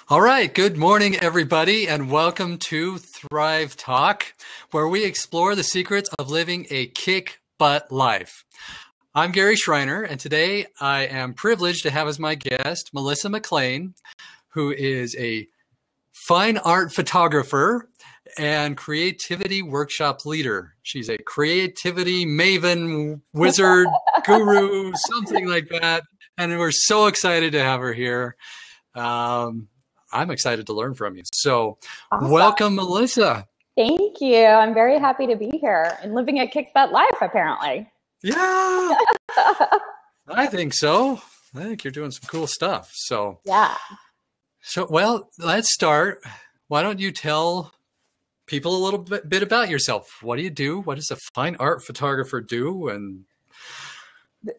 All right, good morning, everybody, and welcome to Thrive Talk, where we explore the secrets of living a kick-butt life. I'm Gary Schreiner, and today I am privileged to have as my guest Melissa McClain, who is a fine art photographer and creativity workshop leader. She's a creativity maven, wizard, guru, something like that, and we're so excited to have her here. I'm excited to learn from you. So Awesome. Welcome, Melissa. Thank you. I'm very happy to be here and living a kick-butt life, apparently. Yeah, I think so. I think you're doing some cool stuff. So, yeah. Well, let's start. Why don't you tell people a little bit about yourself? What do you do? What does a fine art photographer do? And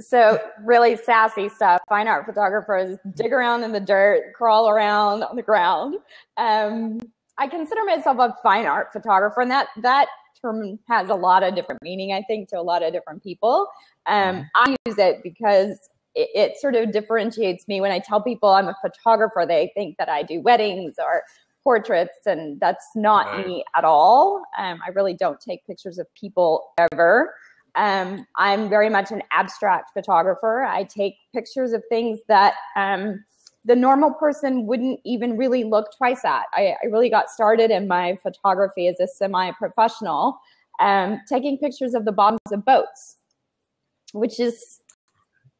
so really sassy stuff. Fine art photographers dig around in the dirt, crawl around on the ground. I consider myself a fine art photographer, and that term has a lot of different meaning, I think, to a lot of different people. I use it because it sort of differentiates me. When I tell people I'm a photographer, they think that I do weddings or portraits, and that's not me at all. I really don't take pictures of people ever. I'm very much an abstract photographer. I take pictures of things that the normal person wouldn't even really look twice at. I really got started in my photography as a semi-professional, taking pictures of the bottoms of boats, which is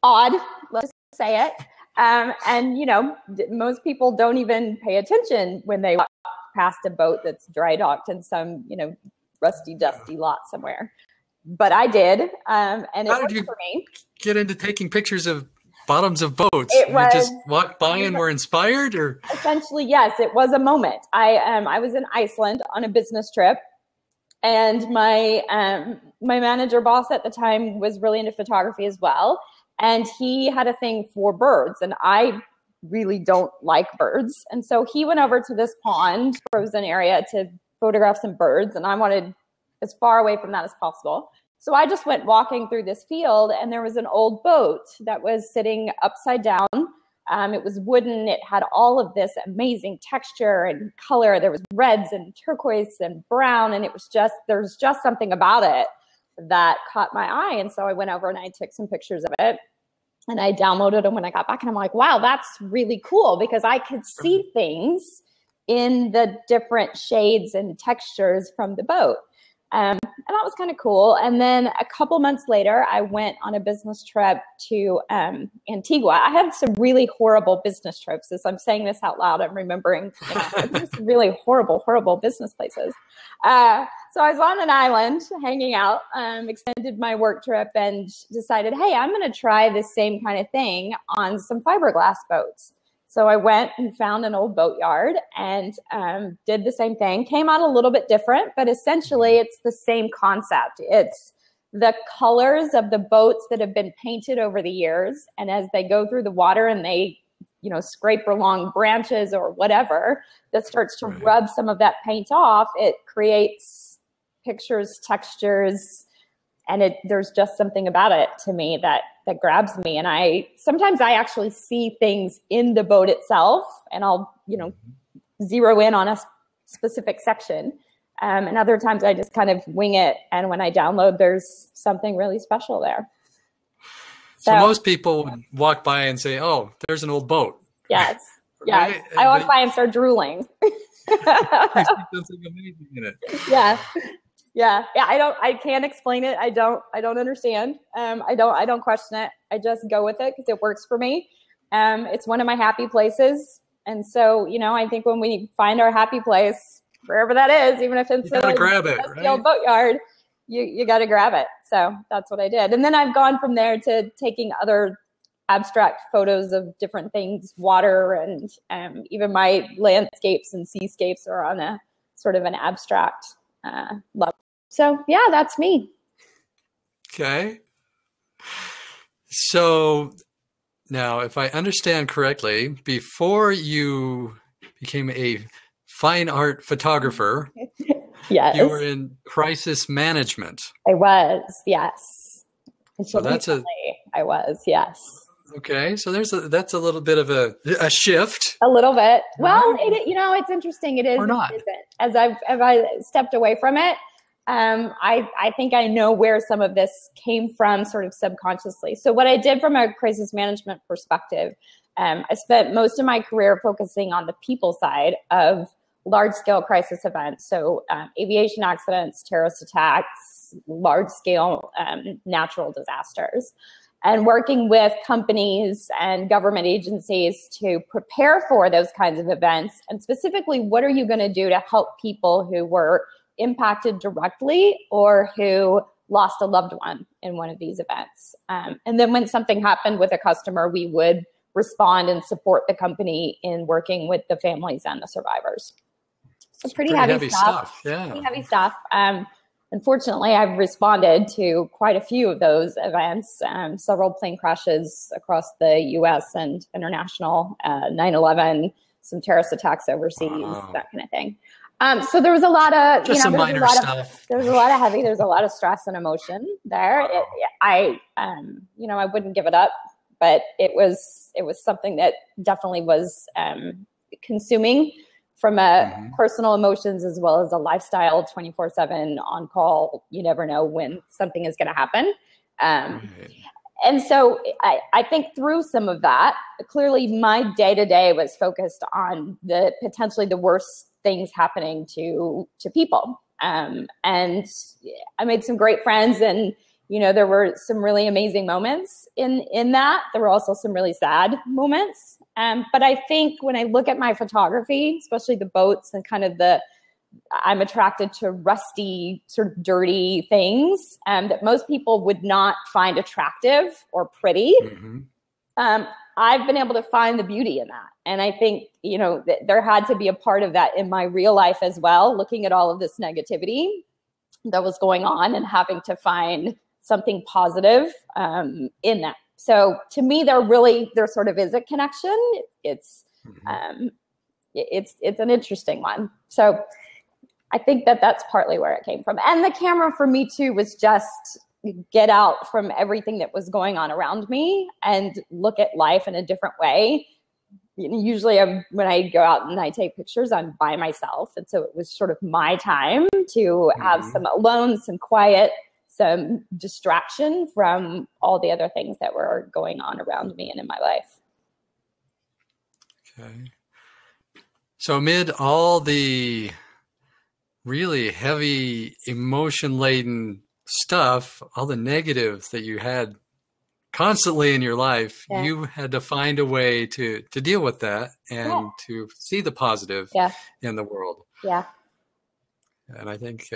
odd, let's say it. And, you know, most people don't even pay attention when they walk past a boat that's dry docked in some, you know, rusty, dusty lot somewhere. But I did, and it worked for me. Get into taking pictures of bottoms of boats? You just walked by and were inspired, or essentially, yes, it was a moment. I was in Iceland on a business trip, and my manager boss at the time was really into photography as well, and he had a thing for birds, and I really don't like birds, and so he went over to this pond, frozen area, to photograph some birds, and I wanted as far away from that as possible. So I just went walking through this field, and there was an old boat that was sitting upside down. It was wooden. It had all of this amazing texture and color. There was reds and turquoise and brown, and there was just something about it that caught my eye. And so I went over and I took some pictures of it, and I downloaded them when I got back, and I'm like, wow, that's really cool, because I could see things in the different shades and textures from the boat. And that was kind of cool. And then a couple months later, I went on a business trip to Antigua. I had some really horrible business trips. As I'm saying this out loud, I'm remembering some really horrible business places. So I was on an island hanging out, extended my work trip, and decided, hey, I'm going to try this same kind of thing on some fiberglass boats. So I went and found an old boatyard and did the same thing. Came out a little bit different, but essentially it's the same concept. It's the colors of the boats that have been painted over the years. And as they go through the water and they, you know, scrape along branches or whatever, that starts to rub some of that paint off, it creates pictures, textures, and there's just something about it to me that grabs me. And sometimes I actually see things in the boat itself, and I'll, you know, zero in on a specific section. And other times I just kind of wing it. And when I download, there's something really special there. So most people would walk by and say, oh, there's an old boat. Yes. Yeah. Right? I walk by and start drooling. There's something amazing in it. Yeah. Yeah. I can't explain it. I don't understand. I don't question it. I just go with it because it works for me. It's one of my happy places. And so, you know, I think when we find our happy place, wherever that is, even if it's the old boatyard, you got to grab it. So that's what I did. And then I've gone from there to taking other abstract photos of different things, water, and even my landscapes and seascapes are on a sort of an abstract level. So yeah, that's me. Okay. So now, if I understand correctly, before you became a fine art photographer, yes, you were in crisis management. I was, yes. So I was, yes. Okay, so that's a little bit of a shift, A little bit. Well, right? it's interesting. It is Or and not. it isn't. As I stepped away from it, I think I know where some of this came from, sort of subconsciously. So what I did from a crisis management perspective, I spent most of my career focusing on the people side of large-scale crisis events. So aviation accidents, terrorist attacks, large-scale natural disasters, and working with companies and government agencies to prepare for those kinds of events. And specifically, what are you going to do to help people who were impacted directly or who lost a loved one in one of these events? And then when something happened with a customer, we would respond and support the company in working with the families and the survivors. So pretty heavy stuff. Yeah. Pretty heavy stuff. Unfortunately, I've responded to quite a few of those events, several plane crashes across the U.S. and international, 9/11, some terrorist attacks overseas, that kind of thing. So there was a lot of, just some minor stuff. There was a lot of heavy, there's a lot of stress and emotion there. I wouldn't give it up, but it was something that definitely was consuming from a personal emotions as well as a lifestyle, 24/7 on call. You never know when something is going to happen. And so I think through some of that, clearly my day-to-day was focused on the potentially the worst things happening to people. And I made some great friends, and there were some really amazing moments in that. There were also some really sad moments. But I think when I look at my photography, especially the boats and kind of I'm attracted to rusty, sort of dirty things that most people would not find attractive or pretty. I've been able to find the beauty in that. And I think, there had to be a part of that in my real life as well, looking at all of this negativity that was going on and having to find something positive in that. So to me, there sort of is a connection. It's an interesting one. So I think that's partly where it came from. And the camera for me too was just get out from everything that was going on around me and look at life in a different way. Usually when I go out and I take pictures, I'm by myself. And so it was sort of my time to have some alone, some quiet, some distraction from all the other things that were going on around me and in my life. Okay. So amid all the really heavy, emotion-laden stuff, all the negatives that you had constantly in your life, you had to find a way to deal with that and to see the positive in the world. Yeah. And I think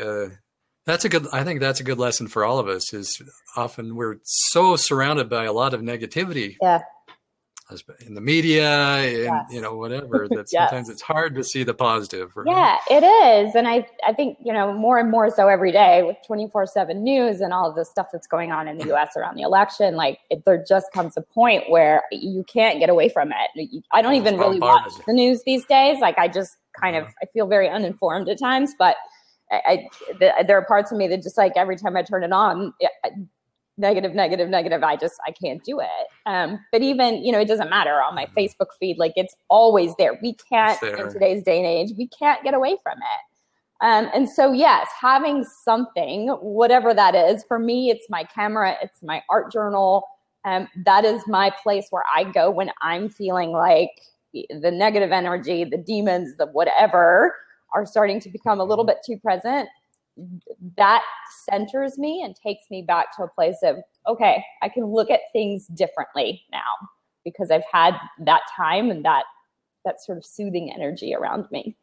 that's a good lesson for all of us. Is often we're so surrounded by a lot of negativity in the media and whatever that sometimes it's hard to see the positive. Right? Yeah, it is. And I think more and more so every day with 24/7 news and all of the stuff that's going on in the US around the election, there just comes a point where you can't get away from it. I don't even really watch the news these days. I just kind of I feel very uninformed at times, but there are parts of me that just every time I turn it on, negative. I can't do it. But even, it doesn't matter on my Facebook feed, it's always there. We can't, in today's day and age, we can't get away from it. And so, yes, having something, whatever that is, for me, it's my camera, it's my art journal. That is my place where I go when I'm feeling like the negative energy, the demons, the whatever are starting to become a little bit too present. That centers me and takes me back to a place of, okay, I can look at things differently now because I've had that time and that sort of soothing energy around me.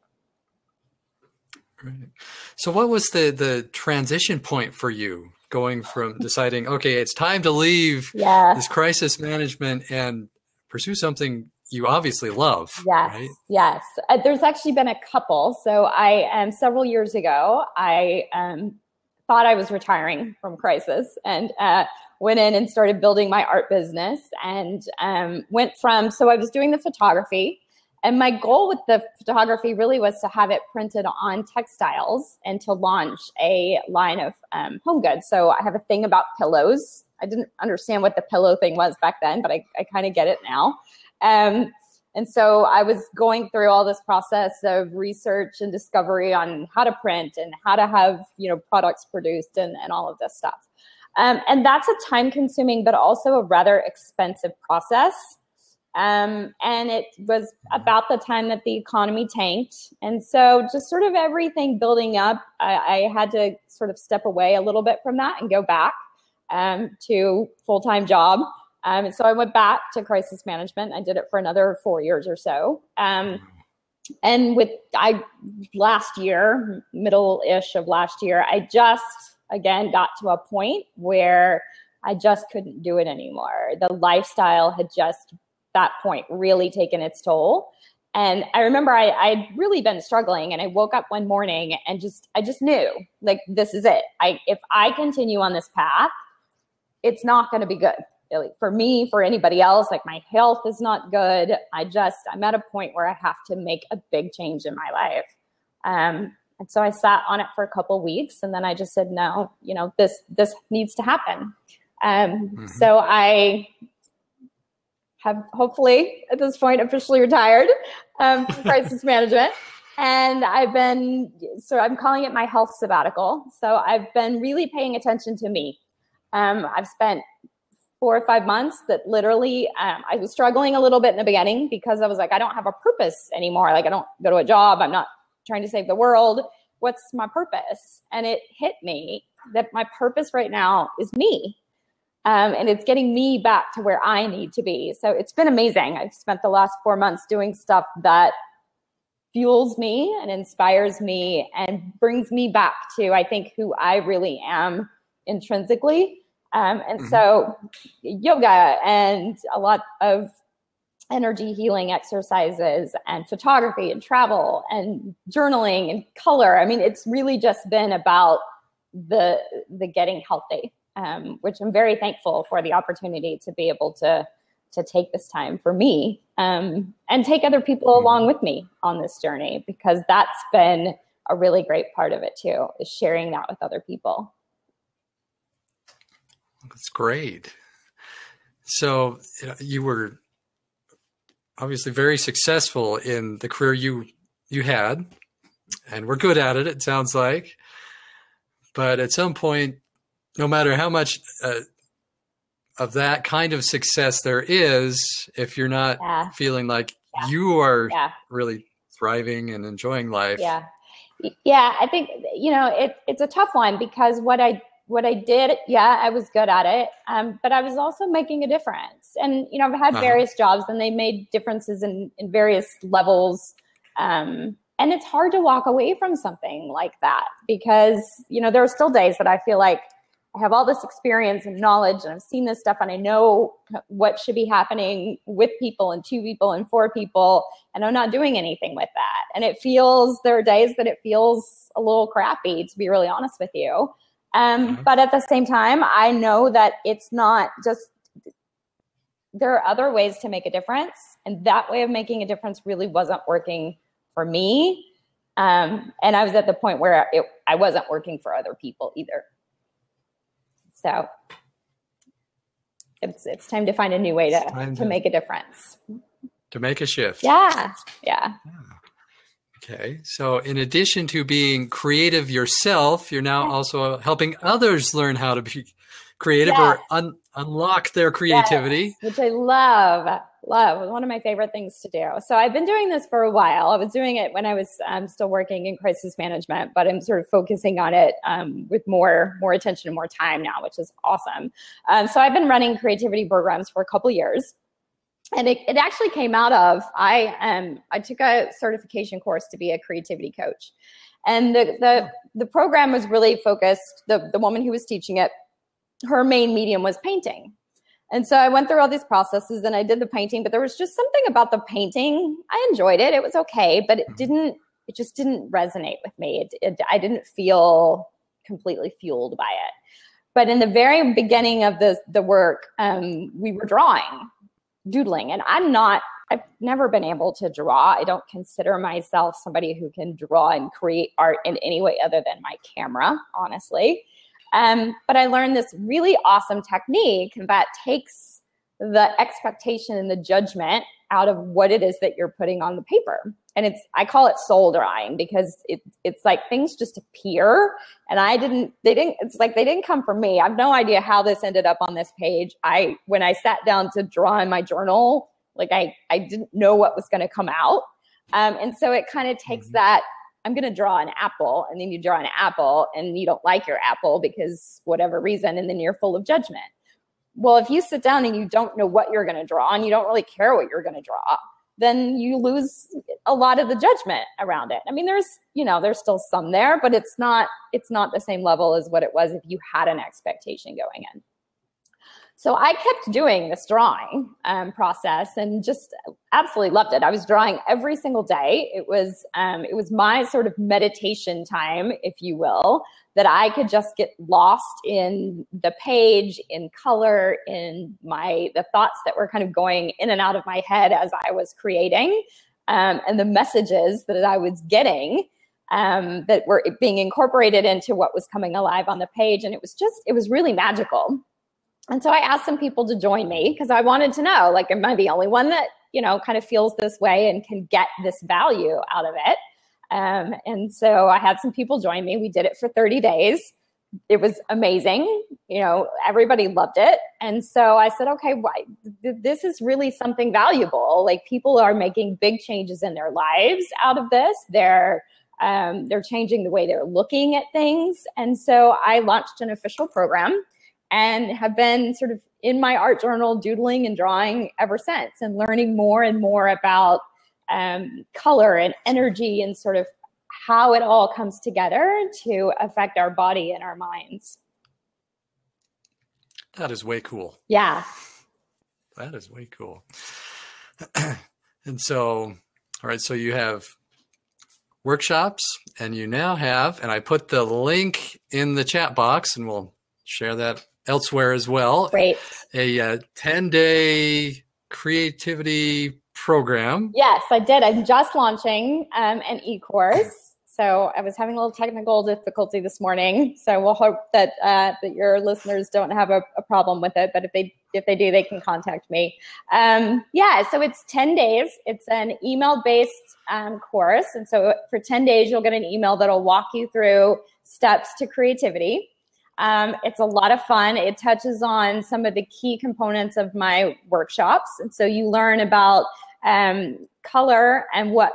Right. So what was the transition point for you going from deciding, okay, it's time to leave this crisis management and pursue something you obviously love? Yes, right? Yes. There's actually been a couple. So several years ago, I thought I was retiring from crisis and went in and started building my art business and so I was doing the photography. And my goal with the photography really was to have it printed on textiles and to launch a line of home goods. So I have a thing about pillows. didn't understand what the pillow thing was back then, but I kind of get it now. And so I was going through all this process of research and discovery on how to print and how to have, products produced and all of this stuff. And that's a time consuming, but also a rather expensive process. And it was about the time that the economy tanked. And so just sort of everything building up, I had to sort of step away a little bit from that and go back to full-time job. And so I went back to crisis management. I did it for another 4 years or so. And last year, middle-ish of last year, I just, again, got to a point where I just couldn't do it anymore. The lifestyle had just, that point, really taken its toll. And I remember I'd really been struggling, and I woke up one morning and I just knew, like, this is it. If I continue on this path, it's not going to be good. For me, for anybody else, like, my health is not good. I'm at a point where I have to make a big change in my life. And so I sat on it for a couple of weeks, and then I just said, no, this needs to happen. So I have hopefully at this point officially retired from crisis management. And I'm calling it my health sabbatical. So I've been really paying attention to me. I've spent 4 or 5 months that literally, I was struggling a little bit in the beginning because I was like, I don't have a purpose anymore. Like, I don't go to a job. I'm not trying to save the world. What's my purpose? And it hit me that my purpose right now is me. And it's getting me back to where I need to be. So it's been amazing. I've spent the last 4 months doing stuff that fuels me and inspires me and brings me back to, I think, who I really am intrinsically. So yoga and a lot of energy healing exercises and photography and travel and journaling and color. I mean, it's really just been about the getting healthy, which I'm very thankful for the opportunity to be able to take this time for me, and take other people along with me on this journey, because that's been a really great part of it too, is sharing that with other people. That's great. So you were obviously very successful in the career you had, and we're good at it, it sounds like. But at some point, no matter how much of that kind of success there is, if you're not feeling like you are really thriving and enjoying life. Yeah, I think, it's a tough one, because what I did, I was good at it, but I was also making a difference. And, I've had various jobs, and they made differences in various levels. And it's hard to walk away from something like that, because, there are still days that I feel like I have all this experience and knowledge, and I've seen this stuff, and I know what should be happening with people and 2 people and 4 people, and I'm not doing anything with that. And there are days that it feels a little crappy, to be really honest with you. But at the same time, I know that it's not just, there are other ways to make a difference. And that way of making a difference really wasn't working for me. And I was at the point where I wasn't working for other people either. So it's time to find a new way to make a difference. To make a shift. Yeah. Okay. So in addition to being creative yourself, you're now also helping others learn how to be creative or unlock their creativity. Yes, which I love. One of my favorite things to do. So I've been doing this for a while. I was doing it when I was still working in crisis management, but I'm sort of focusing on it with more attention and more time now, which is awesome. So I've been running creativity programs for a couple years. And it actually came out of, I took a certification course to be a creativity coach. And the program was really focused, the woman who was teaching it, her main medium was painting. And so I went through all these processes and I did the painting, but there was just something about the painting. I enjoyed it. It was okay, but it just didn't resonate with me. I didn't feel completely fueled by it. But in the very beginning of the work, we were doodling, and I've never been able to draw. I don't consider myself somebody who can draw and create art in any way other than my camera, honestly. But I learned this really awesome technique that takes the expectation and the judgment out of what it is that you're putting on the paper. And I call it soul drawing, because it's like things just appear. And it's like they didn't come from me. I have no idea how this ended up on this page. When I sat down to draw in my journal, like I didn't know what was going to come out. And so it kind of takes that, I'm going to draw an apple, and then you draw an apple and you don't like your apple because whatever reason, and then you're full of judgment. Well, if you sit down and you don't know what you're going to draw and you don't really care what you're going to draw, then you lose a lot of the judgment around it. I mean, there's still some there, but it's not the same level as what it was if you had an expectation going in. So I kept doing this drawing process and just absolutely loved it. I was drawing every single day. It was my sort of meditation time, if you will, that I could just get lost in the page, in color, in the thoughts that were kind of going in and out of my head as I was creating, and the messages that I was getting that were being incorporated into what was coming alive on the page. And it was really magical. And so I asked some people to join me because I wanted to know, like, am I the only one that, kind of feels this way and can get this value out of it? And so I had some people join me. We did it for 30 days. It was amazing. Everybody loved it. And so I said, okay, this is really something valuable. Like, people are making big changes in their lives out of this. They're changing the way they're looking at things. And so I launched an official program and have been sort of in my art journal doodling and drawing ever since, and learning more and more about color and energy and sort of how it all comes together to affect our body and our minds. That is way cool. Yeah. That is way cool. And so, all right, so you have workshops, and you now have, and I put the link in the chat box, and we'll share that elsewhere as well. Great. A 10-day creativity program. Yes, I did. I'm just launching an e-course. So I was having a little technical difficulty this morning. So we'll hope that that your listeners don't have a problem with it. But if they do, they can contact me. So it's 10 days. It's an email-based course. And so for 10 days, you'll get an email that'll walk you through steps to creativity. It's a lot of fun. It touches on some of the key components of my workshops. And so you learn about color and what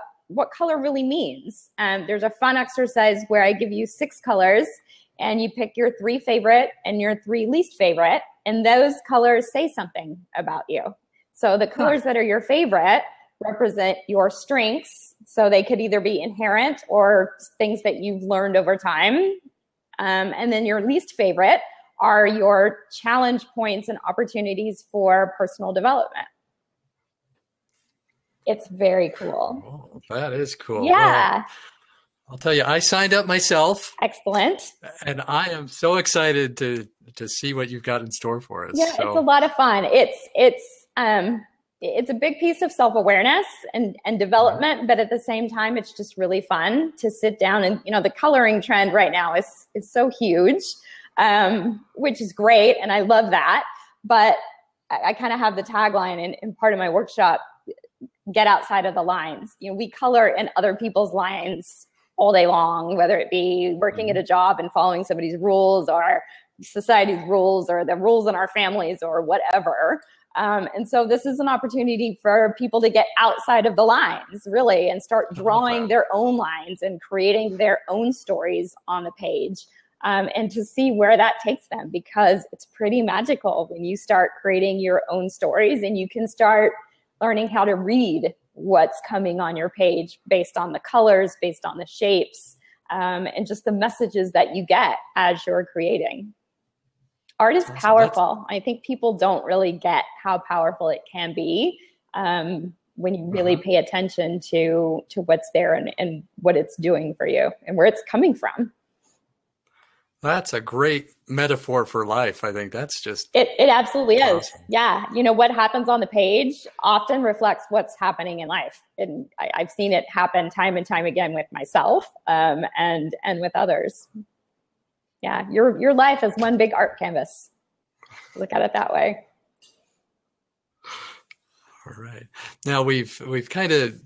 color really means. There's a fun exercise where I give you 6 colors, and you pick your 3 favorite and your 3 least favorite. And those colors say something about you. So the colors that are your favorite represent your strengths. So they could either be inherent or things that you've learned over time. And then your least favorite are your challenge points and opportunities for personal development. It's very cool. Oh, that is cool. Yeah. Well, I'll tell you, I signed up myself. Excellent. And I am so excited to see what you've got in store for us. Yeah, so. It's a lot of fun. It's a big piece of self-awareness and development, but at the same time, it's just really fun to sit down and, the coloring trend right now is so huge, which is great. And I love that. But I kind of have the tagline in part of my workshop, get outside of the lines. We color in other people's lines all day long, whether it be working at a job and following somebody's rules or society's rules or the rules in our families or whatever. And so this is an opportunity for people to get outside of the lines, really, and start drawing their own lines and creating their own stories on the page, and to see where that takes them, because it's pretty magical when you start creating your own stories and you can start learning how to read what's coming on your page based on the colors, based on the shapes, and just the messages that you get as you're creating. Art is powerful. I think people don't really get how powerful it can be when you really pay attention to what's there and what it's doing for you and where it's coming from. That's a great metaphor for life. I think that's just it absolutely is. Awesome. Yeah. What happens on the page often reflects what's happening in life. And I've seen it happen time and time again with myself and with others. Yeah. Your life is one big art canvas. Look at it that way. All right. Now we've kind of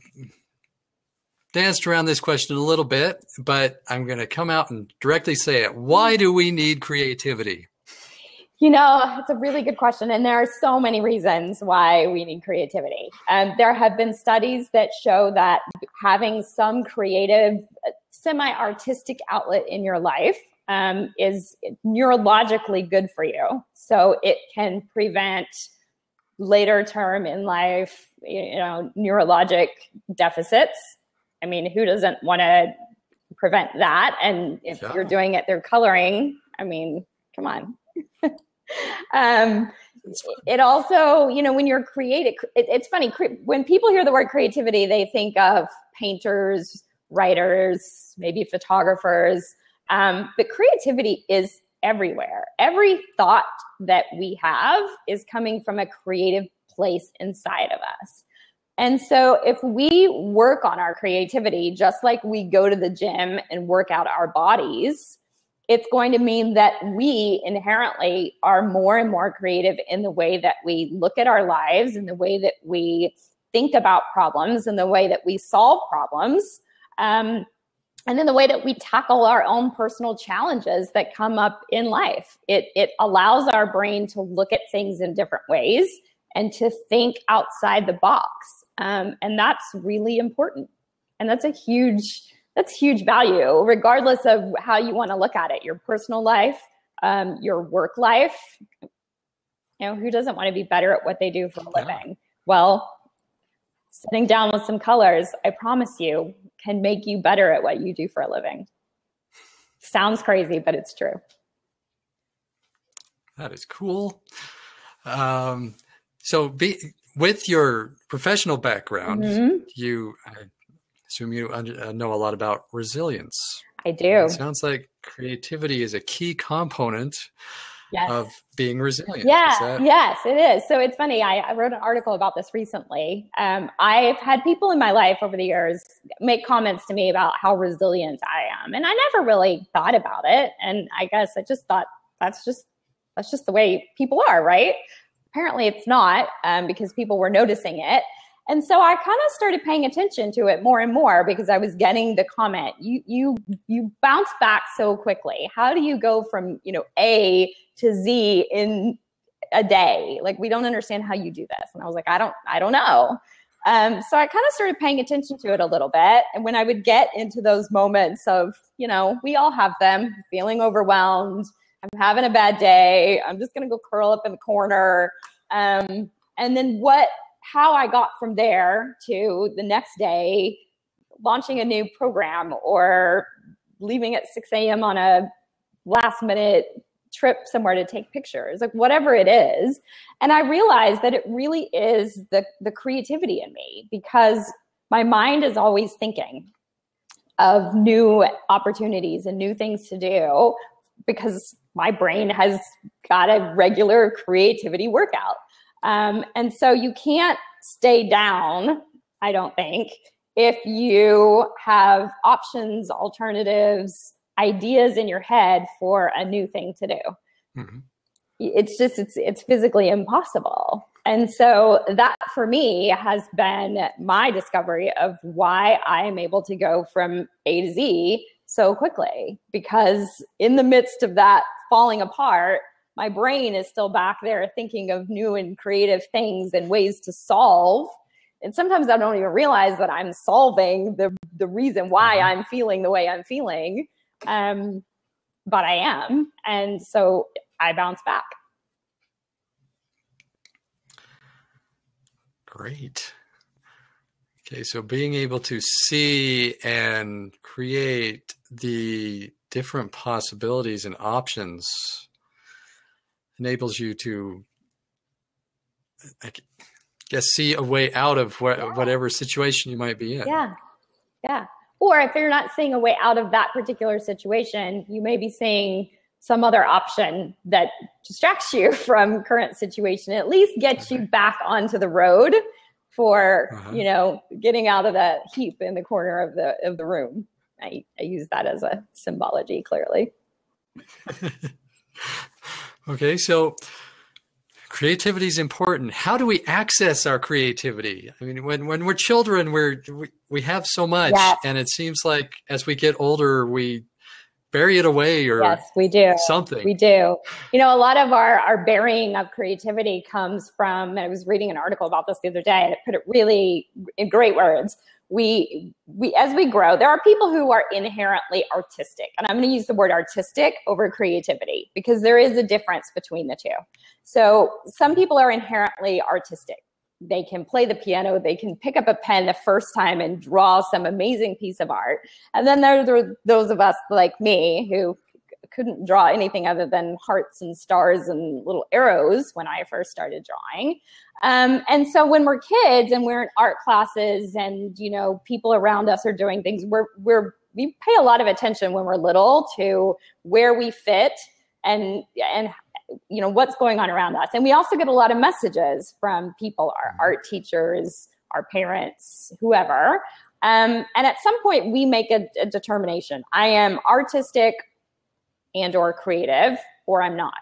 danced around this question a little bit, but I'm going to come out and directly say it. Why do we need creativity? It's a really good question. And there are so many reasons why we need creativity. There have been studies that show that having some creative, semi-artistic outlet in your life is neurologically good for you. So it can prevent later term in life, neurologic deficits. I mean, who doesn't want to prevent that? And if you're doing it through coloring, I mean, come on. It also, when you're creative, it's funny. When people hear the word creativity, they think of painters, writers, maybe photographers. But creativity is everywhere. Every thought that we have is coming from a creative place inside of us. And so if we work on our creativity, just like we go to the gym and work out our bodies, it's going to mean that we inherently are more and more creative in the way that we look at our lives, in the way that we think about problems, in the way that we solve problems, and in the way that we tackle our own personal challenges that come up in life. It allows our brain to look at things in different ways and to think outside the box. And that's really important. And that's huge value, regardless of how you want to look at it. Your personal life, your work life. Who doesn't want to be better at what they do for a living? Well, sitting down with some colors, I promise you, can make you better at what you do for a living. Sounds crazy, but it's true. That is cool. With your professional background, I assume you know a lot about resilience. I do. It sounds like creativity is a key component of being resilient. Yes, it is. So it's funny. I wrote an article about this recently. I've had people in my life over the years make comments to me about how resilient I am. And I never really thought about it. And I guess I just thought that's just the way people are, right? Apparently it's not, because people were noticing it. And so I kind of started paying attention to it more and more because I was getting the comment, you bounce back so quickly. How do you go from, A to Z in a day? Like, we don't understand how you do this. And I was like, I don't know. So I kind of started paying attention to it a little bit. And when I would get into those moments of, we all have them, feeling overwhelmed, I'm having a bad day, I'm just going to go curl up in the corner. And then how I got from there to the next day, launching a new program or leaving at 6 a.m. on a last minute trip somewhere to take pictures, like whatever it is. And I realized that it really is the creativity in me, because my mind is always thinking of new opportunities and new things to do, because my brain has got a regular creativity workout. And so you can't stay down, I don't think, if you have options, alternatives, ideas in your head for a new thing to do. Mm-hmm. It's physically impossible. And so that for me has been my discovery of why I am able to go from A to Z so quickly, because in the midst of that falling apart, my brain is still back there thinking of new and creative things and ways to solve. And sometimes I don't even realize that I'm solving the reason why I'm feeling the way I'm feeling. But I am. And so I bounce back. Great. Okay, so being able to see and create the different possibilities and options enables you to, I guess, see a way out of whatever situation you might be in. Yeah. Or if you're not seeing a way out of that particular situation, you may be seeing some other option that distracts you from current situation, at least gets you back onto the road for, getting out of that heap in the corner of the room. I use that as a symbology, clearly. Okay, so creativity is important. How do we access our creativity? I mean, when we're children, we have so much, Yes. and it seems like as we get older, we bury it away or Yes, we do. something. We do. You know, a lot of our burying of creativity comes from, and I was reading an article about this the other day, and it put it really in great words. We as we grow, there are people who are inherently artistic, and I'm going to use the word artistic over creativity because there is a difference between the two. So some people are inherently artistic. They can play the piano, they can pick up a pen the first time and draw some amazing piece of art. And then there are those of us like me who couldn't draw anything other than hearts and stars and little arrows when I first started drawing. And so when we're kids and we're in art classes and, you know, people around us are doing things, we pay a lot of attention when we're little to where we fit and you know, what's going on around us. And we also get a lot of messages from people, our art teachers, our parents, whoever. And at some point we make a determination. I am artistic and or creative, or I'm not.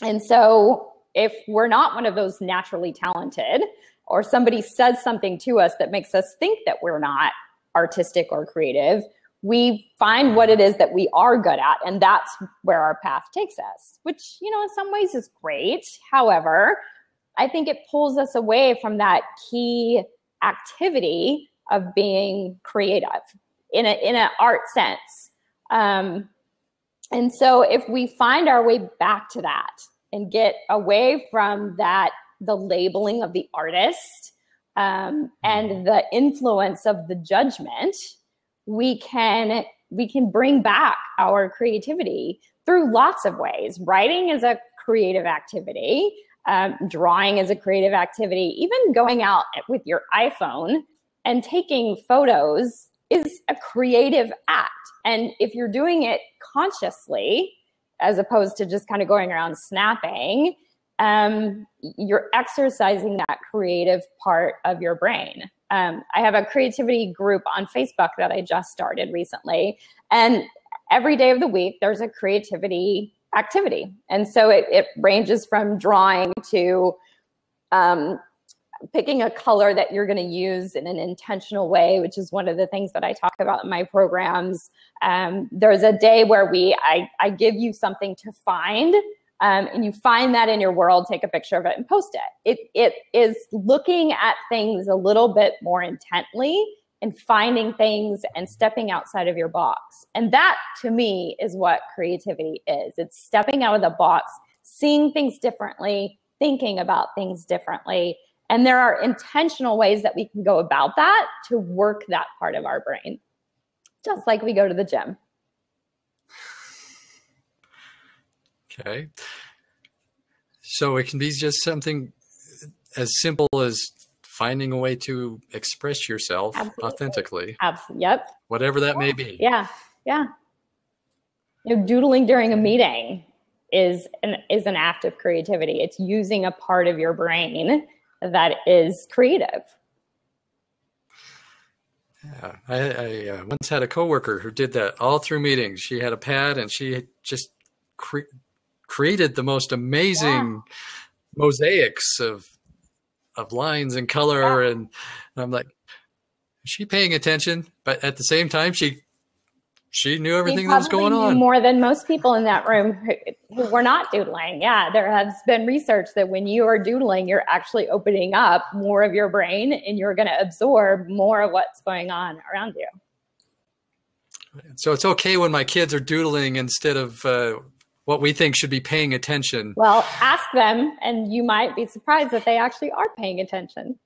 And so if we're not one of those naturally talented, or somebody says something to us that makes us think that we're not artistic or creative, we find what it is that we are good at, and that's where our path takes us, which, you know, in some ways is great. However, I think it pulls us away from that key activity of being creative in an art sense. And so if we find our way back to that and get away from that, the labeling of the artist and the influence of the judgment, we can bring back our creativity through lots of ways. Writing is a creative activity. Drawing is a creative activity. Even going out with your iPhone and taking photos is a creative act. And if you're doing it consciously, as opposed to just kind of going around snapping, you're exercising that creative part of your brain. I have a creativity group on Facebook that I just started recently. And every day of the week, there's a creativity activity. And so it ranges from drawing to picking a color that you're going to use in an intentional way, which is one of the things that I talk about in my programs. There's a day where I give you something to find, and you find that in your world, take a picture of it and post it. It is looking at things a little bit more intently and finding things and stepping outside of your box. And that, to me, is what creativity is. It's stepping out of the box, seeing things differently, thinking about things differently. And there are intentional ways that we can go about that to work that part of our brain, just like we go to the gym. Okay. So it can be just something as simple as finding a way to express yourself authentically. Yep. Whatever that may be. Yeah. Yeah. You know, doodling during a meeting is an act of creativity. It's using a part of your brain that is creative. Yeah, I once had a coworker who did that all through meetings. She had a pad and she just created the most amazing mosaics of lines and color. Yeah. And I'm like, is she paying attention? But at the same time, she knew everything that was going on. More than most people in that room who were not doodling. Yeah, there has been research that when you are doodling, you're actually opening up more of your brain and you're going to absorb more of what's going on around you. So it's okay when my kids are doodling instead of what we think should be paying attention. Well, ask them and you might be surprised that they actually are paying attention.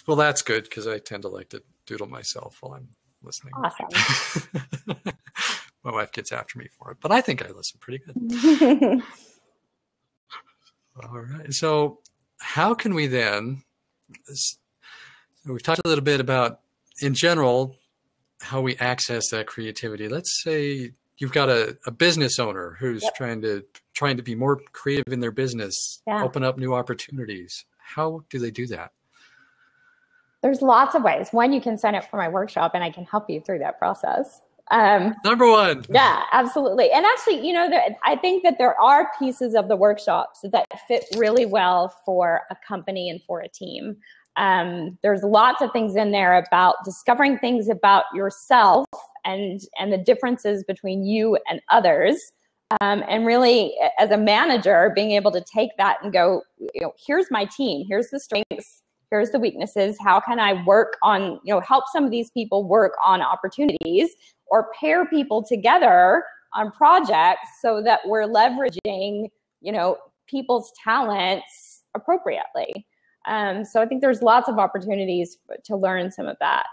Well, that's good because I tend to like to doodle myself while I'm listening. Awesome. My wife gets after me for it, but I think I listen pretty good. All right. So how can we then, we've talked a little bit about, in general, how we access that creativity. Let's say you've got a business owner who's trying to be more creative in their business, open up new opportunities. How do they do that? There's lots of ways. One, you can sign up for my workshop and I can help you through that process. Number one. Yeah, absolutely. And actually, I think that there are pieces of the workshops that fit really well for a company and for a team. There's lots of things in there about discovering things about yourself and the differences between you and others. And really, as a manager, being able to take that and go, here's my team, here's the strengths, here's the weaknesses. How can I work on, help some of these people work on opportunities or pair people together on projects so that we're leveraging, people's talents appropriately. So I think there's lots of opportunities to learn some of that.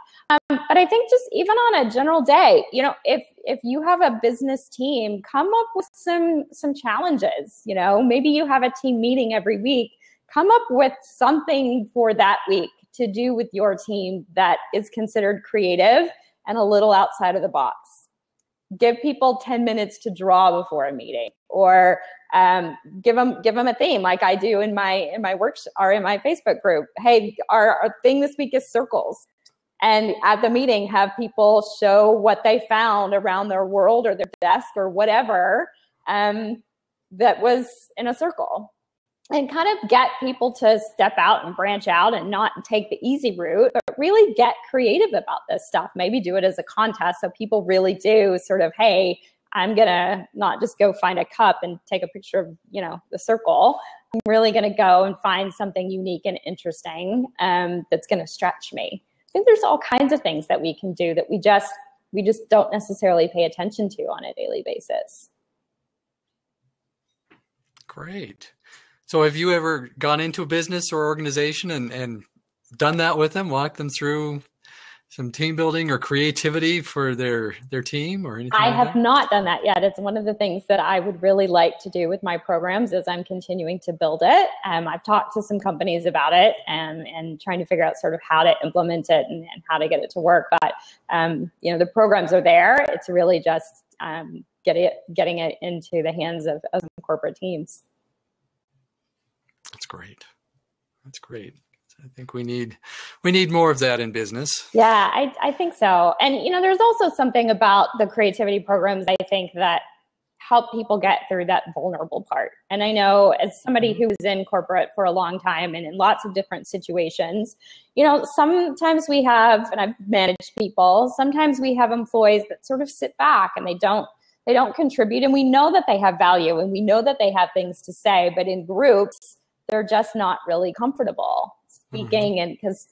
But I think just even on a general day, if you have a business team, come up with some challenges. Maybe you have a team meeting every week. Come up with something for that week to do with your team that is considered creative and a little outside of the box. Give people 10 minutes to draw before a meeting, or give them a theme like I do in my works or in my Facebook group. Hey, our thing this week is circles. And at the meeting, have people show what they found around their world or their desk or whatever that was in a circle. And kind of get people to step out and branch out and not take the easy route, but really get creative about this stuff. Maybe do it as a contest so people really do sort of, hey, I'm going to not just go find a cup and take a picture of, the circle. I'm really going to go and find something unique and interesting that's going to stretch me. I think there's all kinds of things that we can do that we just don't necessarily pay attention to on a daily basis. Great. So have you ever gone into a business or organization and done that with them, walked them through some team building or creativity for their team or anything? I have not done that yet. It's one of the things that I would really like to do with my programs as I'm continuing to build it. I've talked to some companies about it and trying to figure out sort of how to implement it and how to get it to work. But, the programs are there. It's really just getting it into the hands of corporate teams. That's great. That's great. I think we need more of that in business. Yeah, I think so. And, there's also something about the creativity programs, I think, that help people get through that vulnerable part. And I know as somebody who was in corporate for a long time and in lots of different situations, sometimes we have, and I've managed people, sometimes we have employees that sort of sit back and they don't contribute. And we know that they have value and we know that they have things to say, but in groups, they're just not really comfortable speaking. And because,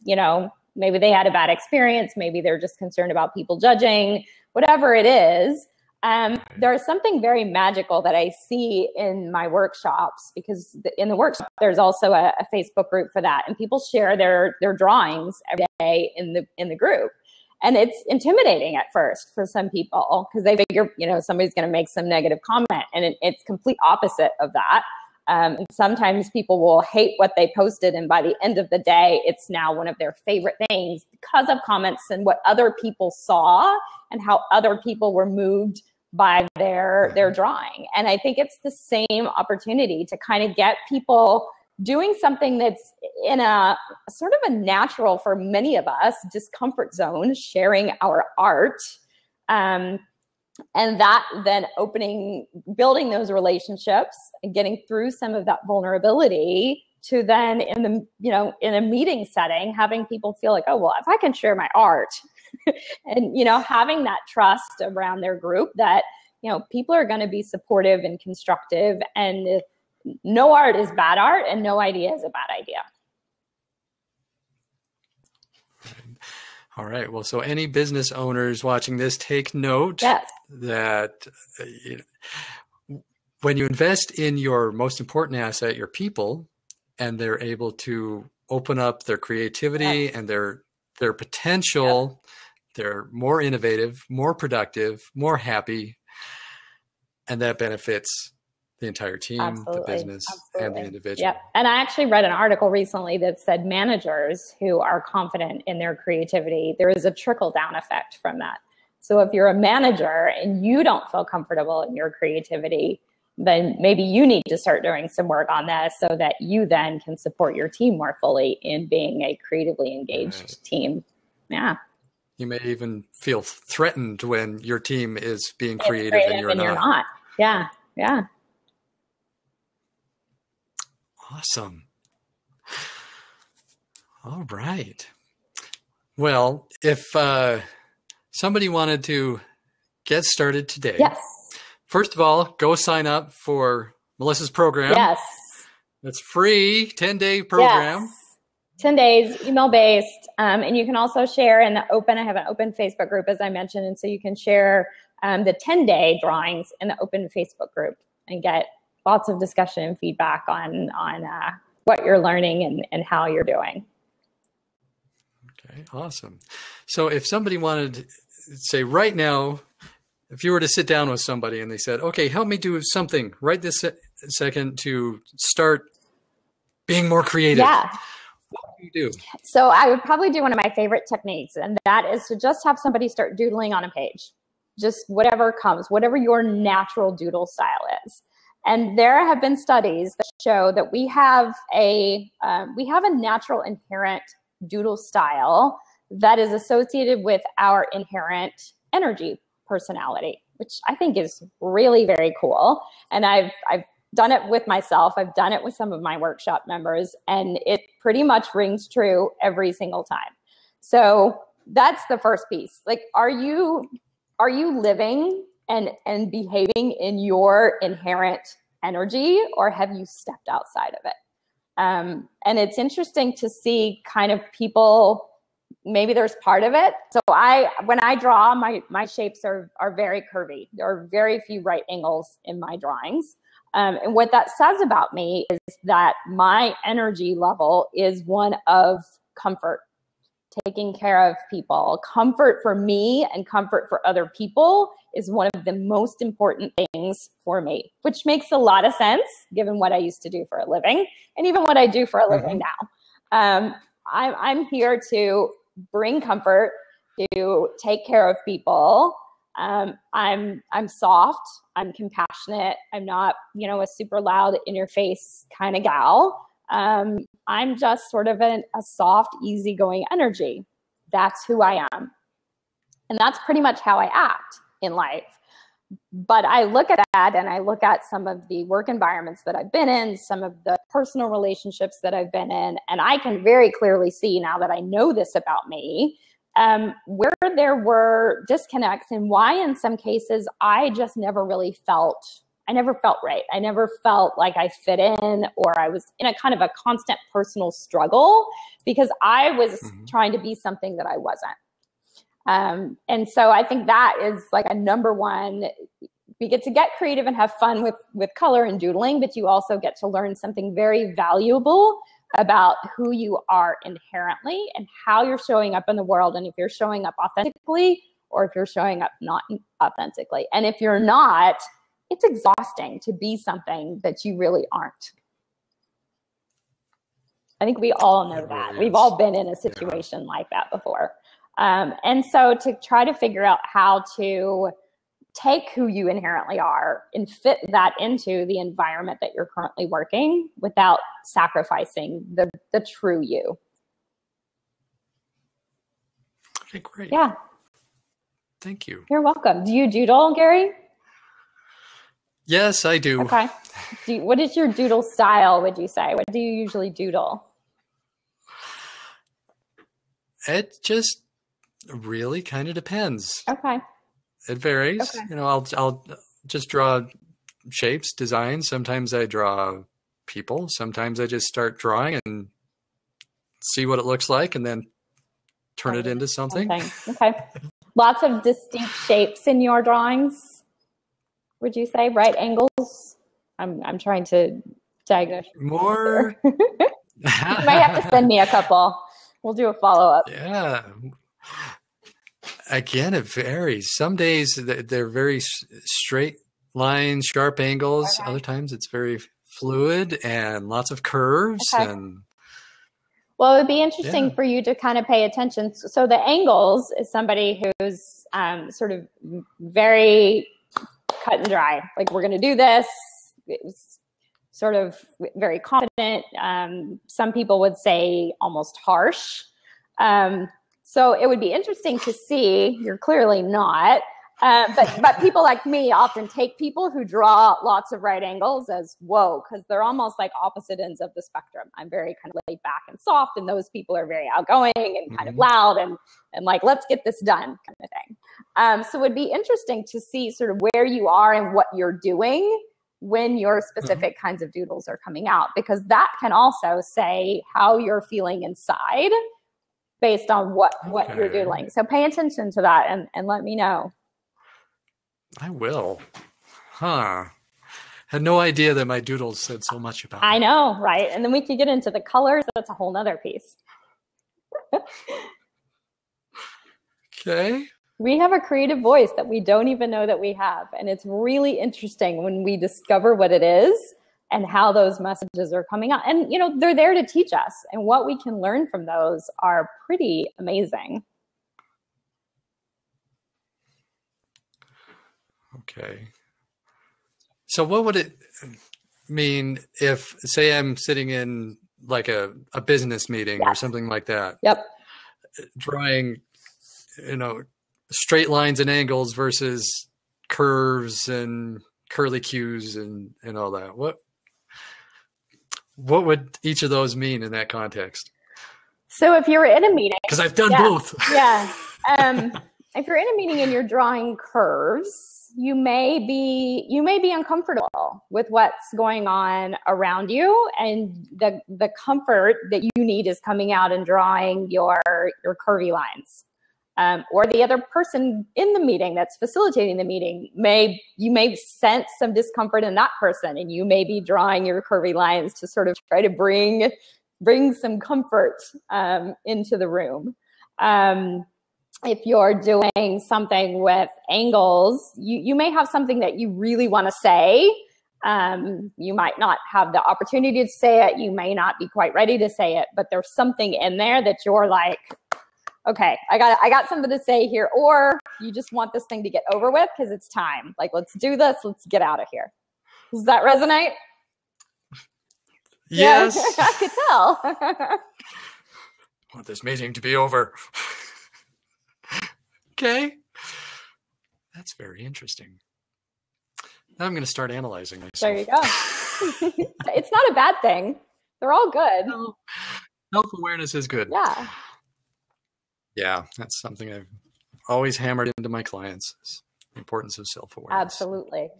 maybe they had a bad experience, maybe they're just concerned about people judging, whatever it is. There's something very magical that I see in my workshops, because in the workshop, there's also a Facebook group for that. And people share their drawings every day in the group. And it's intimidating at first for some people because they figure, somebody's going to make some negative comment. And it's complete opposite of that. And sometimes people will hate what they posted, and by the end of the day, it's now one of their favorite things because of comments and what other people saw and how other people were moved by their drawing. And I think it's the same opportunity to kind of get people doing something that's in a sort of a natural, for many of us, discomfort zone, sharing our art. And that then building those relationships and getting through some of that vulnerability to then in a meeting setting, having people feel like, oh, well, if I can share my art and, having that trust around their group that, people are going to be supportive and constructive, and no art is bad art and no idea is a bad idea. All right. Well, so any business owners watching this, take note that when you invest in your most important asset, your people, and they're able to open up their creativity and their potential, they're more innovative, more productive, more happy, and that benefits the entire team, the business, and the individual. Yep. And I actually read an article recently that said managers who are confident in their creativity, there is a trickle-down effect from that. So if you're a manager and you don't feel comfortable in your creativity, then maybe you need to start doing some work on that so that you then can support your team more fully in being a creatively engaged team. Yeah. You may even feel threatened when your team is being It's creative and you're not. Yeah. Yeah. Awesome. All right. Well, if somebody wanted to get started today, Yes. first of all, go sign up for Melissa's program. Yes. It's free, 10-day program. Yes. 10 days, email-based. And you can also share in the open, I have an open Facebook group, as I mentioned. And so you can share the 10-day drawings in the open Facebook group and get lots of discussion and feedback on what you're learning and how you're doing. Okay, awesome. So if somebody wanted to say right now, if you were to sit down with somebody and they said, okay, help me do something right this second to start being more creative. Yeah. What do you do? So I would probably do one of my favorite techniques, and that is to just have somebody start doodling on a page. Just whatever comes, whatever your natural doodle style is. And there have been studies that show that we have a natural inherent doodle style that is associated with our inherent energy personality, which I think is really very cool. And I've done it with myself. I've done it with some of my workshop members, and it pretty much rings true every single time. So that's the first piece. Like, are you living and behaving in your inherent energy, or have you stepped outside of it? And it's interesting to see kind of people, maybe there's part of it. So when I draw, my shapes are very curvy. There are very few right angles in my drawings. And what that says about me is that my energy level is one of comfort, taking care of people. Comfort for me and comfort for other people is one of the most important things for me, which makes a lot of sense given what I used to do for a living and even what I do for a living now. I'm here to bring comfort, to take care of people. I'm soft, I'm compassionate. I'm not, a super loud in your face kind of gal. I'm just sort of a soft, easygoing energy. That's who I am. And that's pretty much how I act in life. But I look at that and I look at some of the work environments that I've been in, some of the personal relationships that I've been in, and I can very clearly see now that I know this about me, where there were disconnects and why in some cases I just never really felt right. I never felt like I fit in, or I was in a kind of a constant personal struggle because I was trying to be something that I wasn't. And so I think that is like a number one. We get to get creative and have fun with color and doodling, but you also get to learn something very valuable about who you are inherently and how you're showing up in the world, and if you're showing up authentically or if you're showing up not authentically. And if you're not, it's exhausting to be something that you really aren't. I think we all know that. We've all been in a situation like that before. And so to try to figure out how to take who you inherently are and fit that into the environment that you're currently working without sacrificing the true you. Okay, great. Yeah. Thank you. You're welcome. Do you doodle, Gary? Yes, I do. Okay. What is your doodle style, would you say? What do you usually doodle? It just really kind of depends. Okay. It varies. Okay. I'll just draw shapes, designs. Sometimes I draw people. Sometimes I just start drawing and see what it looks like and then turn it into something. Okay. Lots of distinct shapes in your drawings, would you say? Right angles? I'm trying to diagnose. More. You might have to send me a couple. We'll do a follow-up. Yeah. Again, it varies. Some days they're very straight lines, sharp angles. Okay. Other times it's very fluid and lots of curves. Okay. And well, it would be interesting for you to kind of pay attention. So the angles is somebody who's sort of very cut and dry. Like, we're going to do this. It's sort of very confident. Some people would say almost harsh. So it would be interesting to see, you're clearly not, but people like me often take people who draw lots of right angles as whoa, because they're almost like opposite ends of the spectrum. I'm very kind of laid back and soft, and those people are very outgoing and kind of loud and like, let's get this done kind of thing. So it would be interesting to see sort of where you are and what you're doing when your specific kinds of doodles are coming out, because that can also say how you're feeling inside based on what you're doodling. So pay attention to that and let me know. I will. Had no idea that my doodles said so much about I know, right? And then we could get into the colors. That's a whole nother piece. Okay. We have a creative voice that we don't even know that we have. And it's really interesting when we discover what it is and how those messages are coming out. And, they're there to teach us. And what we can learn from those are pretty amazing. Okay. So what would it mean if, say, I'm sitting in like a business meeting or something like that? Yep. Drawing, straight lines and angles versus curves and curly cues and all that. What would each of those mean in that context? So if you're in a meeting, because I've done both. Yeah. If you're in a meeting and you're drawing curves, you may be uncomfortable with what's going on around you, and the comfort that you need is coming out and drawing your curvy lines. Or the other person in the meeting that's facilitating the meeting you may sense some discomfort in that person, and you may be drawing your curvy lines to sort of try to bring some comfort into the room. If you're doing something with angles, you may have something that you really want to say. You might not have the opportunity to say it. You may not be quite ready to say it, but there's something in there that you're like, okay, I got something to say here. Or you just want this thing to get over with because it's time. Like, let's do this. Let's get out of here. Does that resonate? Yes. Yeah, I could tell. I want this meeting to be over. Okay. That's very interesting. Now I'm going to start analyzing myself. There you go. It's not a bad thing. They're all good. No, self-awareness is good. Yeah. Yeah, that's something I've always hammered into my clients, is the importance of self-awareness. Absolutely.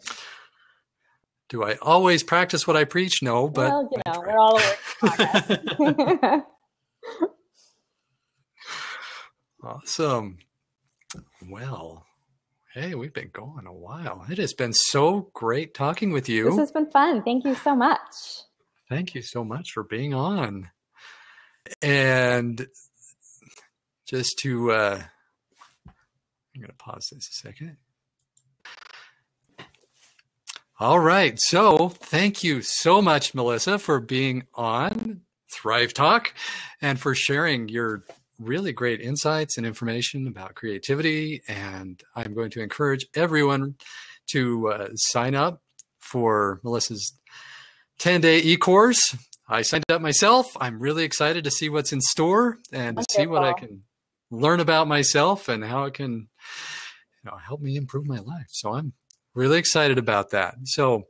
Do I always practice what I preach? No, but well, we're all a work in progress. Awesome. Well, hey, we've been going a while. It has been so great talking with you. This has been fun. Thank you so much. Thank you so much for being on. And just to, I'm going to pause this a second. All right. So thank you so much, Melissa, for being on Thrive Talk and for sharing your really great insights and information about creativity. And I'm going to encourage everyone to sign up for Melissa's 10-day e-course. I signed up myself. I'm really excited to see what's in store and to see what I can learn about myself and how it can help me improve my life. So I'm really excited about that. So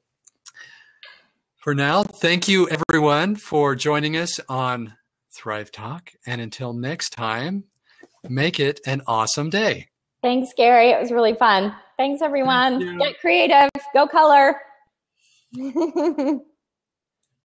for now, thank you everyone for joining us on Thrive Talk. And until next time, make it an awesome day. Thanks, Gary. It was really fun. Thanks, everyone. Get creative. Go color.